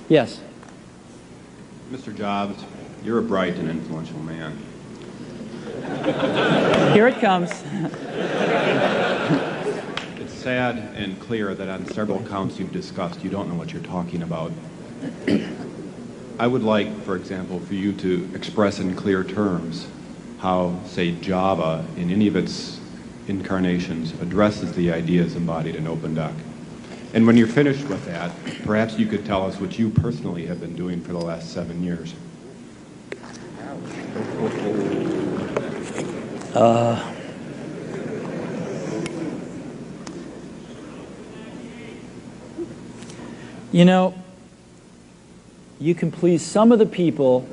Yes. Mr. Jobs, you're a bright and influential man. Here it comes. It's sad and clear that on several counts you've discussed, you don't know what you're talking about. I would like, for example, for you to express in clear terms how, say, Java, in any of its incarnations, addresses the ideas embodied in OpenDoc. And when you're finished with that, perhaps you could tell us what you personally have been doing for the last 7 years. You know, you can please some of the people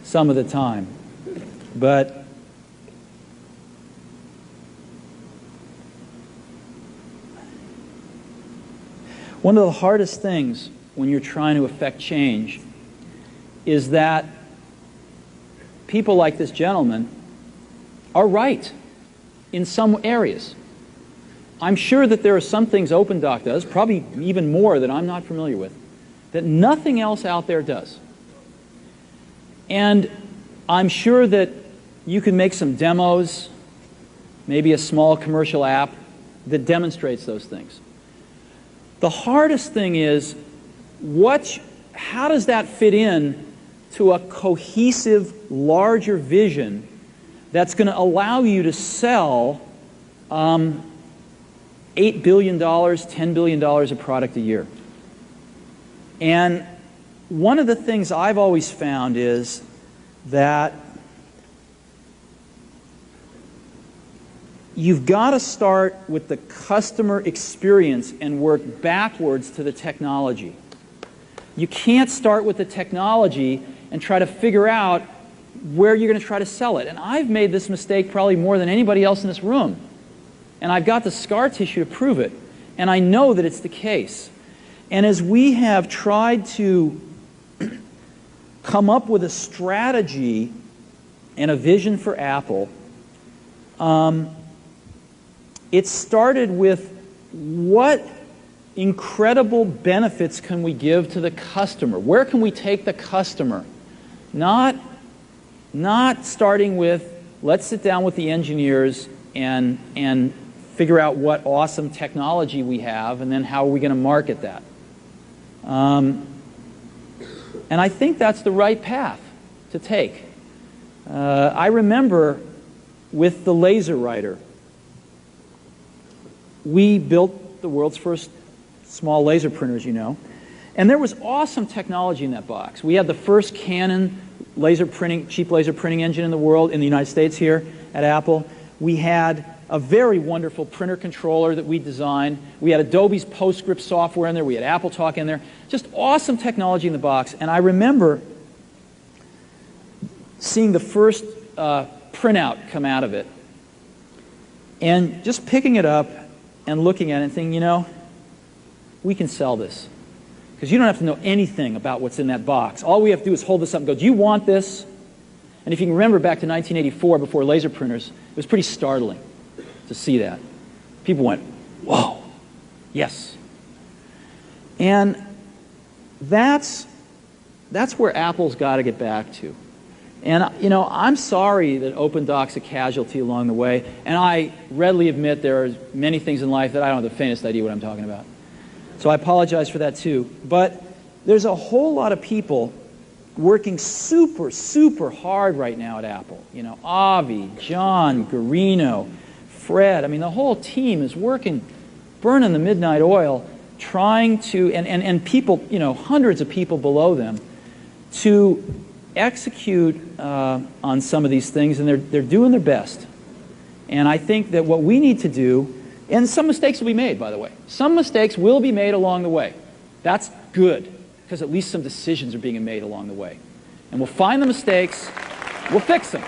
some of the time, but one of the hardest things when you're trying to affect change is that people like this gentleman are right in some areas. I'm sure that there are some things OpenDoc does, probably even more that I'm not familiar with, that nothing else out there does. And I'm sure that you can make some demos, maybe a small commercial app that demonstrates those things. The hardest thing is, how does that fit in to a cohesive, larger vision that's going to allow you to sell $8 billion, $10 billion of product a year? And one of the things I've always found is that you've got to start with the customer experience and work backwards to the technology. You can't start with the technology and try to figure out where you're going to try to sell it. And I've made this mistake probably more than anybody else in this room. And I've got the scar tissue to prove it. And I know that it's the case. And as we have tried to come up with a strategy and a vision for Apple, it started with what incredible benefits can we give to the customer? Where can we take the customer? Not starting with, let's sit down with the engineers and figure out what awesome technology we have, and then how are we going to market that. And I think that's the right path to take. I remember with the laser writer, we built the world's first small laser printers, you know. And there was awesome technology in that box. We had the first Canon cheap laser printing engine in the world, in the United States here at Apple. We had a very wonderful printer controller that we designed. We had Adobe's PostScript software in there. We had AppleTalk in there. Just awesome technology in the box. And I remember seeing the first printout come out of it and just picking it up and looking at it and thinking, you know, we can sell this. Because you don't have to know anything about what's in that box. All we have to do is hold this up and go, do you want this? And if you can remember back to 1984, before laser printers, it was pretty startling to see that. People went, whoa, yes. And that's where Apple's got to get back to. And, you know, I'm sorry that OpenDoc's a casualty along the way, and I readily admit there are many things in life that I don't have the faintest idea what I'm talking about. So I apologize for that too. But there's a whole lot of people working super, super hard right now at Apple. You know, Avi, John, Garino, Fred. I mean, the whole team is working, burning the midnight oil, trying to, and people, you know, hundreds of people below them, to execute on some of these things, and they're doing their best. And I think that what we need to do, and some mistakes will be made, by the way. Some mistakes will be made along the way. That's good, because at least some decisions are being made along the way. And we'll find the mistakes, we'll fix them.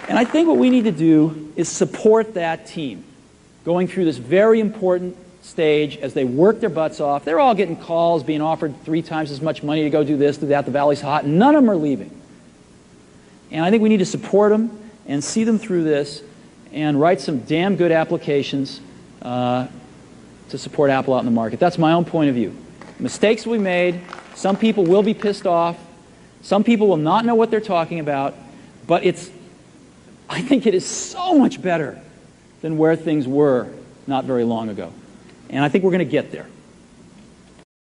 And I think what we need to do is support that team going through this very important stage as they work their butts off. They're all getting calls, being offered 3 times as much money to go do this, do that, the valley's hot, and none of them are leaving. And I think we need to support them and see them through this and write some damn good applications to support Apple out in the market. That's my own point of view. Mistakes will be made. Some people will be pissed off. Some people will not know what they're talking about. But I think it is so much better than where things were not very long ago. And I think we're going to get there.